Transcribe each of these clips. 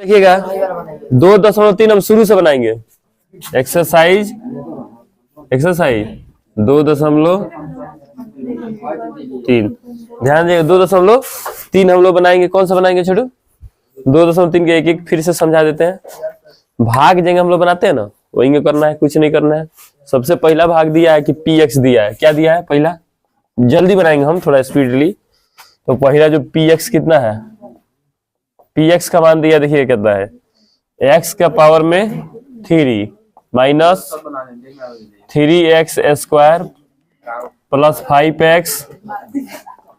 देखिएगा 2.3 हम शुरू से बनाएंगे। एक्सरसाइज 2.3 ध्यान दीजिएगा। 2.3 हम लोग बनाएंगे। कौन सा बनाएंगे छोटू? 2.3 के एक एक फिर से समझा देते हैं। भाग जगह हम लोग बनाते हैं ना, वही करना है, कुछ नहीं करना है। सबसे पहला भाग दिया है कि px दिया है। क्या दिया है? पहला जल्दी बनाएंगे हम, थोड़ा स्पीडली। तो पहला जो px कितना है, px का मान दिया, देखिए कितना है, x का पावर में 3 minus 3x square plus 5x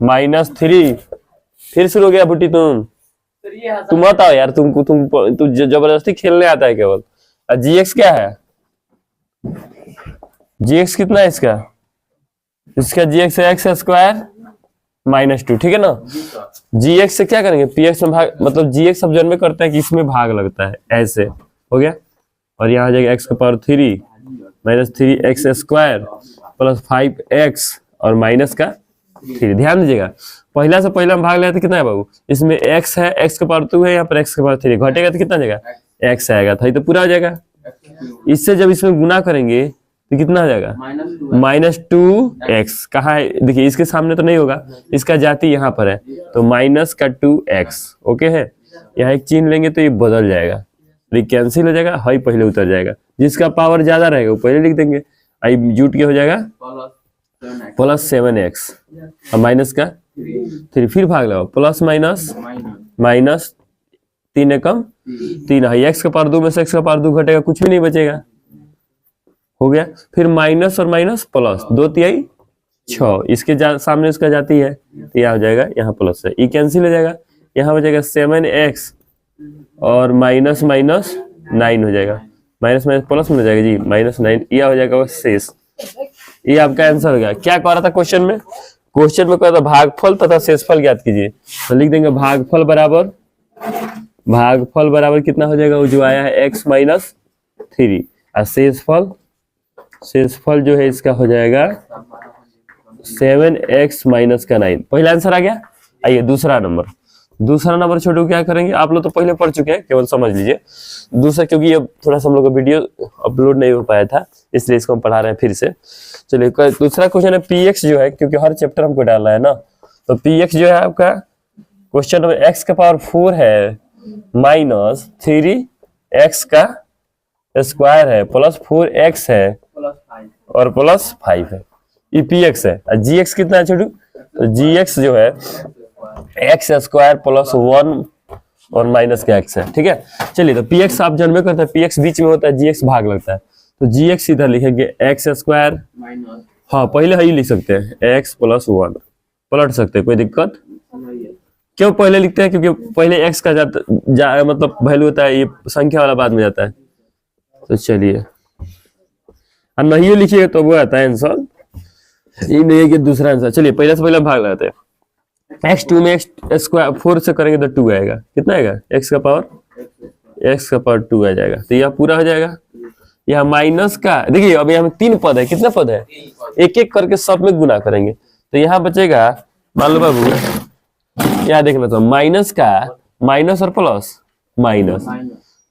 minus 3। फिर शुरू हो गया बुटी। तुम बताओ यार, तुम जबरदस्ती खेलने आता है केवल। gx क्या है? gx कितना है इसका? gx है x स्क्वायर माइनस 2, ठीक है ना। gx से क्या करेंगे? px में भाग, मतलब gx सब जन्म में करता है कि इसमें भाग लगता है, ऐसे हो गया। और यहाँ आ जाएगा x का power 3 minus 3x square plus 5x और माइनस का 3। ध्यान दीजिएगा, पहला से पहला हम भाग लेते कितना है बाबू? इसमें x है, x का पावर 2 है, यहाँ पर x का पावर 3 घटेगा तो कितना जाएगा? x आएगा, था तो पूरा हो जाएगा। इससे जब इसमें गुना करेंगे तो कितना आ जाएगा? -2x। कहाँ है? देखिए इसके सामने तो नहीं होगा, इसका जाति यहाँ पर है, तो माइनस का 2x। ओके है, यहाँ एक चिन्ह लेंगे तो ये बदल जाएगा, कैंसिल हो जाएगा, हाई पहले उतर जाएगा। जिसका पावर ज्यादा रहेगा वो पहले लिख देंगे, आई जुट के हो जाएगा प्लस 7x और माइनस का 3। फिर भाग लगाओ, प्लस माइनस 3 एकम 3 है, x का पावर 2 में से x का पावर 2 घटेगा, कुछ भी नहीं बचेगा, हो गया। फिर माइनस और माइनस प्लस, 2 तिहाई 6, इसके सामने इसका जाती है, तो यहाँ हो जाएगा, यहाँ प्लस है, ये कैंसिल हो जाएगा, यहाँ हो जाएगा 7x और माइनस 9 हो जाएगा, माइनस प्लस में हो जाएगा जी, -9, यह हो जाएगा शेष। ये आपका आंसर हो गया। क्या कह रहा था क्वेश्चन में? क्वेश्चन में कह रहा था भागफल तथा शेषफल ज्ञात कीजिए। तो लिख देंगे भागफल बराबर कितना हो जाएगा? वो जो आया है x माइनस 3, और शेषफल जो है इसका हो जाएगा 7x माइनस का 9। पहला आंसर आ गया। आइए दूसरा नंबर छोटू क्या करेंगे? आप लोग तो पहले पढ़ चुके हैं, केवल समझ लीजिए। दूसरा, क्योंकि ये थोड़ा सा हम लोग का वीडियो अपलोड नहीं हो पाया था, इसलिए इसको हम पढ़ा रहे हैं फिर से। चलिए दूसरा क्वेश्चन है px जो है, क्योंकि हर चैप्टर हमको डालना है ना, तो px जो है आपका क्वेश्चन नंबर x का पावर 4 है माइनस 3x का स्क्वायर है प्लस 4x है और प्लस 5 है, ये px है। और gx कितना है छोटू? तो gx जो है x स्क्वायर प्लस 1 और माइनस का x है, ठीक है। चलिए तो px आप जन्म में करते हैं, px बीच में होता है, gx भाग लगता है, तो gx इधर लिखेंगे x स्क्वायर, हाँ पहले ही लिख सकते हैं, x प्लस 1 पलट सकते हैं, कोई दिक्कत? क्यों पहले लिखते हैं? क्योंकि पहले x का मतलब वैल्यू होता है, ये संख्या वाला बाद में जाता है। तो चलिए, और नहीं लिखिएगा तो वो आता है आंसर, ये नहीं है कि दूसरा आंसर। चलिए पहले से पहले भाग लगाते हैं। x2 में x स्क्वायर 4 से करेंगे तो 2 आएगा, कितना आएगा? x का पावर 2 आ जाएगा, तो यह पूरा हो जाएगा। यह माइनस का, देखिए अब यहाँ में 3 पद है, कितने पद है? एक एक करके सब में गुना करेंगे, तो यहाँ बचेगा, मान लो बाबू यहाँ देखना, तो माइनस का माइनस और प्लस माइनस,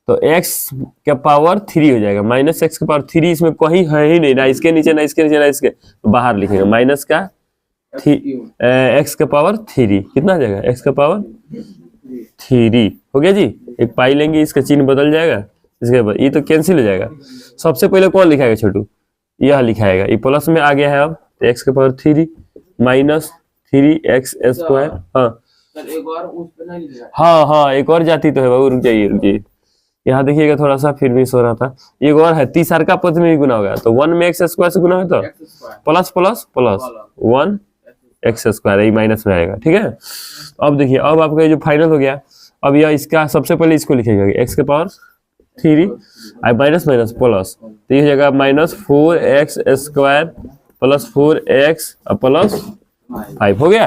तो x का पावर 3 हो जाएगा, माइनस x का पावर 3 इसमें कहीं है ही नहीं, ना इसके नीचे ना इसके नीचे ना इसके, तो बाहर लिखेंगे माइनस का x का पावर 3, कितना आ जाएगा? x का पावर 3 हो गया जी। एक पाई लेंगे, इसका चिन्ह बदल जाएगा, इसके बाद ये तो कैंसिल हो जाएगा। सबसे पहले कौन लिखाएगा छोटू? यह लिखाएगा, ये प्लस में आ गया है, अब तो x का पावर 3 माइनस 3x स्क्वायर, हाँ एक और जाती तो है बाबू, रुक जाइए, यहाँ देखिएगा थोड़ा सा फिर भी सो रहा था, एक और है, तीसरा का पद में भी गुना होगा, तो 1 में x स्क्वायर से गुना है तो plus plus plus 1 x square, ये माइनस में आएगा, ठीक है। अब देखिए, अब आपका जो फाइनल हो गया, अब यह इसका सबसे पहले इसको लिखेगा x के पावर 3 माइनस माइनस प्लस, तो ये हो जाएगा minus 4x square plus 4x plus 5 हो गया।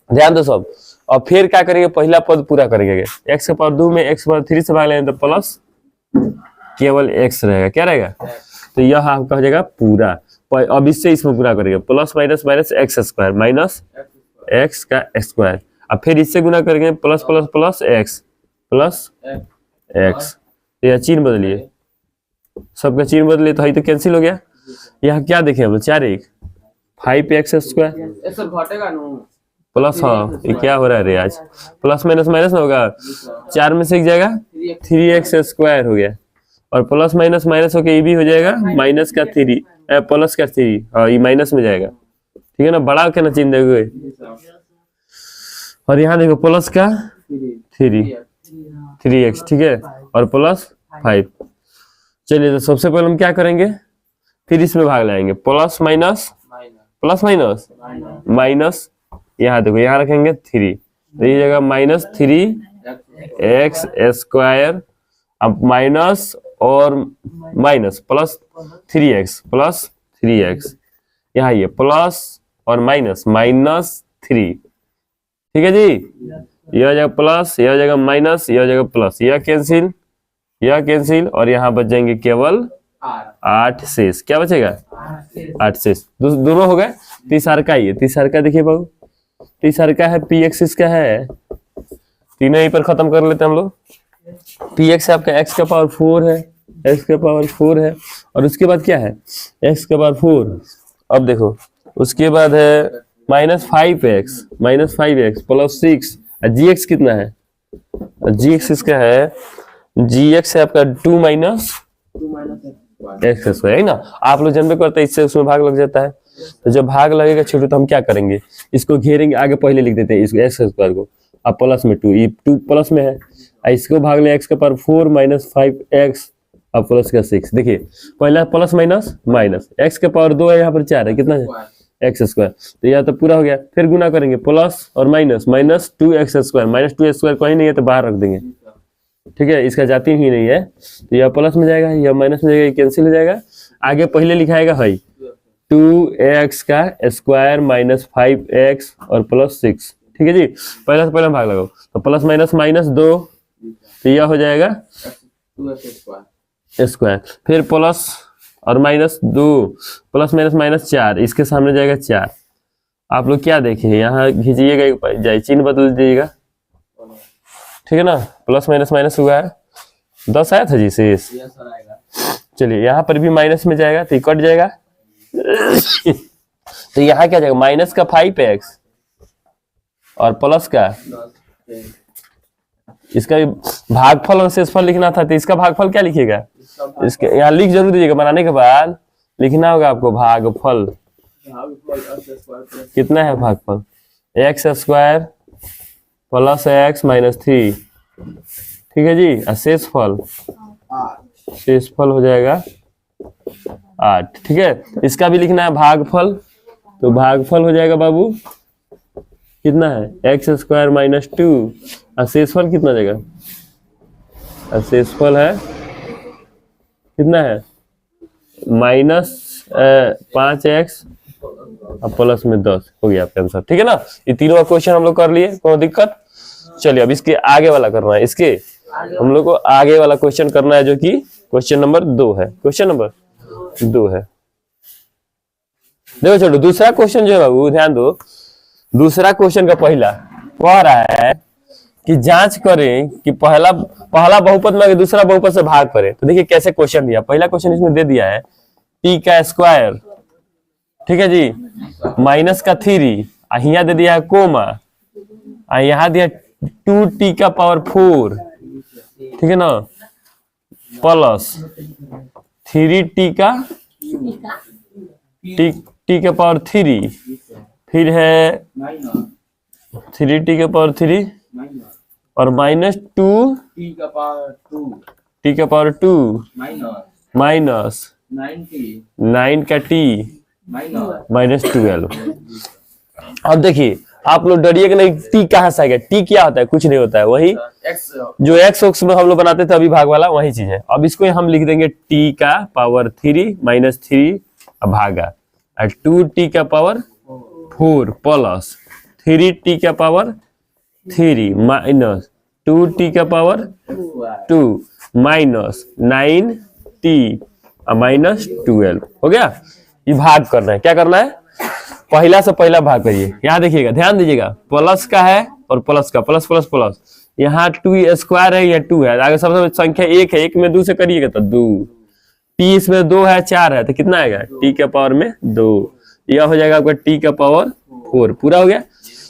ध्यान दो सब। और फिर क्या करेंगे? पहला पद पूरा करेंगे, x के पावर 2 में x पावर 3 से भाग लेंगे तो प्लस केवल x रहेगा, क्या रहेगा? तो यह आपका हो जाएगा पूरा। अब इससे इसमें पूरा करेंगे, plus minus minus x square minus x का स्क्वायर, अब फिर इससे गुना करेंगे plus plus plus x plus x, यह चिन्ह बदलिए, सबका चिन्ह बदलिए तो है तो कैंसिल हो गया। यहाँ क्या देखे हम 4 5x² सर घटेगा ना प्लस, हाँ ये क्या हो रहा है रे आज, प्लस माइनस माइनस ना होगा, 4 में से एक जाएगा 3x² हो गया, और प्लस माइनस माइनस होके ये भी हो जाएगा माइनस का 3 प्लस का 3, हाँ ये माइनस में जाएगा, ठीक है ना, बड़ा क्या ना चिन्ह देखोगे, और यहाँ देखो प्लस का 3x, ठीक है, और प्लस 5। चलिए तो सबसे पहले हम क्या करेंगे, फिर इसमें भाग लाएंगे, plus minus plus minus minus, यहाँ देखो यहाँ रखेंगे 3, तो ये जगह -3x², अब माइनस और माइनस प्लस 3x, यहाँ ये प्लस और माइनस -3, ठीक है जी, यह हो जाएगा प्लस, यह हो जाएगा माइनस, यह हो जाएगा प्लस, यह कैंसिल, और यहाँ बच जाएंगे केवल 8 शेष, क्या बचेगा 8 शेष, दोनों हो गए। तीसरा ये, तीसरा देखिए बाबू, तीसरा है px, इसका है, तीनों यहीं पर खत्म कर लेते हैं हम लोग। px आपका x का पावर 4 है, x का पावर 4 है, और उसके बाद क्या है x का पावर 4, अब देखो उसके बाद है -5x प्लस 6, gx कितना है, gx इसका है, gx है आपका 2 - x², है ना, आप लोग जन्म करते हैं इससे उसमें भाग लग जाता है, तो जब भाग लगेगा छोटू तो हम क्या करेंगे, इसको घेरेंगे, आगे पहले लिख देते हैं इसको x² को, अब प्लस में 2, ये 2 प्लस में है, इसको भाग ले x का पावर 4 - 5x, अब प्लस का 6, देखिए पहला प्लस माइनस माइनस, x का पावर 2 है, यहाँ पर 4 है, कितना है x², तो यह तो पूरा हो गया, फिर गुना करेंगे प्लस और माइनस, -2x², -2x² कोई नहीं है तो बाहर रख देंगे, ठीक है, इसका जाती ही नहीं है, तो यह प्लस में जाएगा, यह माइनस में जाएगा, कैंसिल हो जाएगा, आगे पहले लिखाएगा है 2x² -5x और प्लस 6, ठीक है जी, पहला से पहला भाग लगाओ, तो प्लस माइनस -2, तो यह हो जाएगा 2x², फिर प्लस और -2, प्लस माइनस -4, इसके सामने जाएगा 4, आप लोग क्या देखें यहाँ खींचिएगा, जाए चिन्ह बदल दीजिएगा, ठीक है ना, प्लस माइनस हुआ है, 10 आया था जी शेष, चलिए यहाँ पर भी माइनस में जाएगा तो कट जाएगा, तो यहाँ क्या जाएगा माइनस का 5x और प्लस का, इसका भागफल और शेषफल लिखना था, तो इसका भागफल क्या लिखिएगा, इसके यहाँ लिख जरूर दीजिएगा, बनाने के बाद लिखना होगा आपको भागफल, कितना है भागफल, x² प्लस x -3, ठीक है जी, शेषफल हो जाएगा 8, ठीक है, इसका भी लिखना है भागफल, तो भागफल हो जाएगा बाबू कितना है x² -2, और शेषफल कितना जाएगा, शेषफल है कितना है -5x और प्लस में 10, हो गया आपका आंसर, ठीक है ना, ये तीनों का क्वेश्चन हम लोग कर लिए, कोई दिक्कत। चलिए अब इसके आगे वाला करना है, इसके हम लोग को आगे वाला क्वेश्चन करना है, जो कि क्वेश्चन नंबर 2 है, क्वेश्चन नंबर 2 है, देखो चलो दूसरा क्वेश्चन जो है बाबू ध्यान दो, दूसरा क्वेश्चन का पहला कह रहा है कि जांच करें कि पहला बहुपद में दूसरा बहुपद से भाग करें, तो देखिए कैसे क्वेश्चन दिया, पहला क्वेश्चन इसमें दे दिया है t², ठीक है जी, माइनस का 3, यहाँ दे दिया है कोमा, यहाँ दिया 2t⁴, ठीक है ना, प्लस 3t⁵, फिर है 3t⁵ और -2t⁵ माइनस 9 का t -12। अब देखिए आप लोग डरिए कि नहीं, टी कहाँ से आएगा, टी क्या होता है, कुछ नहीं होता है, वही जो एक्स ऑक्स में हम लोग बनाते थे अभी भाग वाला वही चीज है। अब इसको हम लिख देंगे t⁵ -3 भागा 2t⁴ plus 3t⁴ minus 2t⁴ minus 9t -12 हो गया। ये भाग करना है, क्या करना है, पहला से पहला भाग करिए। यहाँ देखिएगा, ध्यान दीजिएगा, प्लस का है और प्लस का प्लस प्लस प्लस, यहाँ 2 स्क्वायर है, यह 2 है, आगे सबसे संख्या 1 है, 1 में 2 से करिएगा तो 2, टी इसमें 2 है 4 है तो कितना आएगा टी के पावर में 2, यह हो जाएगा आपका टी का पावर 4, पूरा हो गया।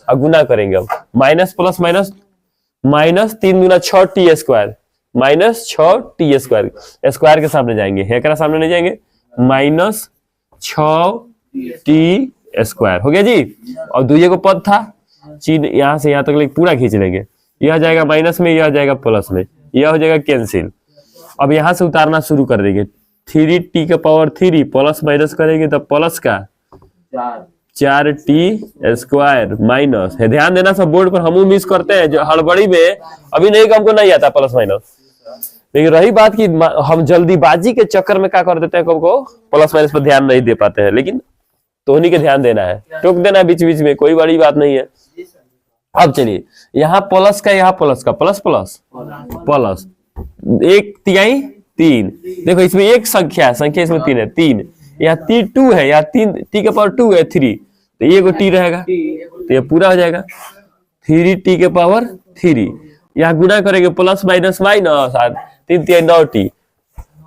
अब गुना करेंगे, अब माइनस प्लस माइनस, माइनस 3 दूना 6 T square, minus 6 T square, square के सामने जाएंगे, एकरा सामने नहीं जाएंगे, माइनस 6 टी स्क्वायर हो गया जी। और दुइये को पद था, चिन्ह यहाँ से यहाँ तक पूरा खींच लेंगे, यह जाएगा माइनस में, यह जाएगा प्लस में, यह हो जाएगा कैंसिल। अब यहाँ से उतारना शुरू कर देंगे, 3 टी का पावर 3 प्लस माइनस करेंगे तो प्लस का 4 टी स्क्वायर माइनस है। ध्यान देना सब बोर्ड पर, हम मिस करते हैं जो हड़बड़ी में, अभी नहीं हमको नहीं आता प्लस माइनस, लेकिन रही बात कि हम जल्दीबाजी के चक्कर में क्या कर देते हैं, को प्लस माइनस पर ध्यान नहीं दे पाते हैं, लेकिन तोहनी के ध्यान देना है, टोक देना है बीच बीच में, कोई बड़ी बात नहीं है। अब चलिए यहाँ प्लस का, यहाँ प्लस का, प्लस प्लस प्लस 1/3 3, देखो इसमें एक संख्या है, संख्या इसमें 3 है, 3 यहाँ 2 है, यहाँ 3 टी के पावर 2 है 3, तो ये को टी रहेगा तो ये पूरा हो जाएगा 3 टी के पावर 3। यहाँ गुना करेंगे plus minus minus 3 9 T,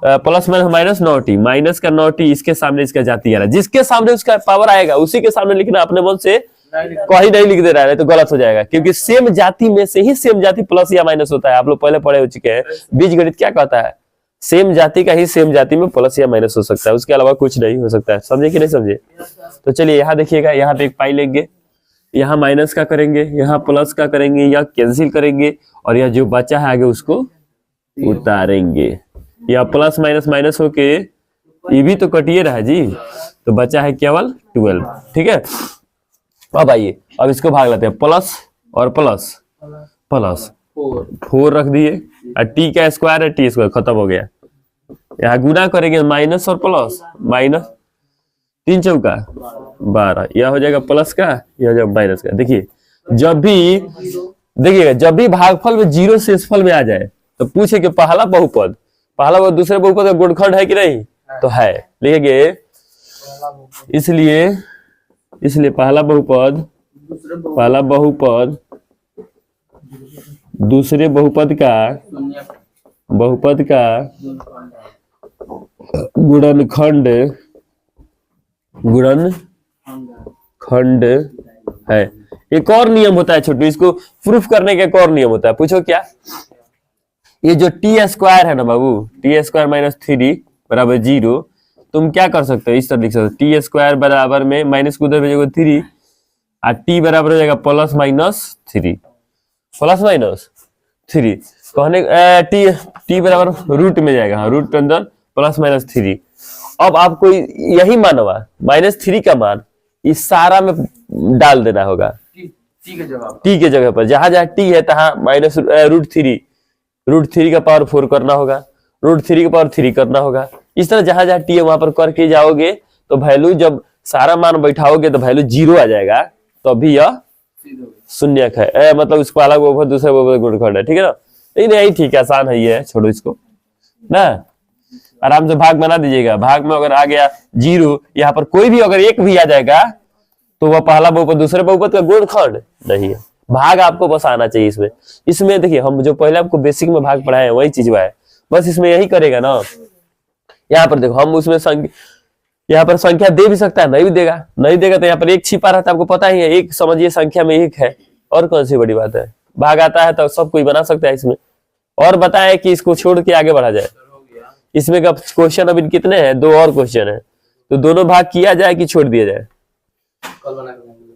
plus minus minus 9 T, minus का 9 टी इसके सामने इसका जाती है, जिसके सामने उसका पावर आएगा उसी के सामने लिखना, अपने मन से कहीं नहीं लिख दे रहा है तो गलत हो जाएगा, क्योंकि सेम जाति में से ही सेम जाति प्लस या माइनस होता है, आप लोग पहले पढ़े हो चुके हैं, बीजगणित क्या कहता है, सेम जाति का ही सेम जाति में प्लस या माइनस हो सकता है, उसके अलावा कुछ नहीं हो सकता है, समझे कि नहीं समझे। तो चलिए यहाँ देखिएगा, यहाँ पे एक पाई लेंगे, यहाँ माइनस का करेंगे, यहाँ प्लस का करेंगे, या कैंसिल करेंगे, और यह जो बचा है आगे उसको उतारेंगे, या प्लस माइनस माइनस होके ये भी तो कटिए रहा जी, तो बचा है केवल 12, ठीक है। अब आइए, अब इसको भाग लेते हैं, प्लस और प्लस, प्लस 4 रख दिए, और टी का स्क्वायर है, टी स्क्वायर खत्म हो गया। यहाँ गुना करेंगे माइनस और प्लस, माइनस 3 चौका 12, यह हो जाएगा प्लस का, यह हो जाएगा माइनस का। देखिए जब भी, देखिएगा जब भी भागफल में 0 शेषफल में आ जाए तो पूछे कि पहला बहुपद, पहला बहुपद दूसरे बहुपद का गुणनखंड है कि नहीं, तो है, लिखेंगे इसलिए पहला बहुपद दूसरे बहुपद का गुणनखंड है। एक और नियम होता है छोटू, इसको प्रूफ करने का एक और नियम होता है, पूछो क्या। ये जो टी स्क्वायर है ना बाबू, टी स्क्वायर माइनस 3 बराबर 0, तुम क्या कर सकते हो, इस तरह लिख सकते हो, टी स्क्वायर बराबर में माइनस को उधर भेजोगे 3, और टी बराबर हो जाएगा प्लस माइनस 3, प्लस माइनस 3 कहने, टी बराबर रूट में जाएगा, हाँ रूट के अंदर प्लस माइनस 3। अब आपको यही मान हुआ -3 का मान इस सारा में डाल देना होगा, टी के जगह पर, जहां जहां टी है तहां माइनस √3 का पावर 4 करना होगा, √3 का पावर 3 करना होगा। इस तरह जहां जहां टी है वहां पर करके जाओगे तो वैल्यू, जब सारा मान बैठाओगे तो वैल्यू 0 आ जाएगा, तो अभी यह शून्यक है, मतलब इसको अलग बहुपद दूसरे बहुपद गुणनखंड है, ठीक है ना। नहीं ठीक है, आसान है ये, छोड़ो इसको ना, आराम से भाग बना दीजिएगा। भाग में अगर आ गया 0, यहाँ पर कोई भी अगर 1 भी आ जाएगा तो वह पहला बहुपद दूसरे बहुपद का गुणनखंड नहीं है। भाग आपको बस आना चाहिए इसमें देखिए, हम जो पहले आपको बेसिक में भाग पढ़ाए हैं वही चीज है, बस इसमें यही करेगा ना। यहाँ पर देखो, हम उसमें यहाँ पर संख्या दे भी सकता है, नहीं भी देगा, नहीं देगा तो यहाँ पर 1 छिपा रहता है, आपको पता ही है, 1 समझिए संख्या में 1 है, और कौन सी बड़ी बात है। भाग आता है तो सब कोई बना सकता है इसमें। और बताए कि इसको छोड़ के आगे बढ़ा जाए, इसमें का क्वेश्चन अभी कितने हैं, 2 और क्वेश्चन है, तो दोनों भाग किया जाए कि छोड़ दिया जाए,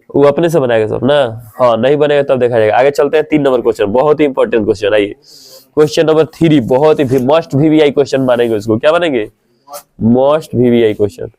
वो अपने से बनाएगा सब ना। हाँ नहीं बनेगा तब देखा जाएगा। आगे चलते हैं 3 नंबर क्वेश्चन, बहुत ही इंपॉर्टेंट क्वेश्चन। आइए क्वेश्चन नंबर 3, बहुत ही मस्ट VVI क्वेश्चन मानेंगे उसको, क्या बनेंगे, मोस्ट VVI क्वेश्चन।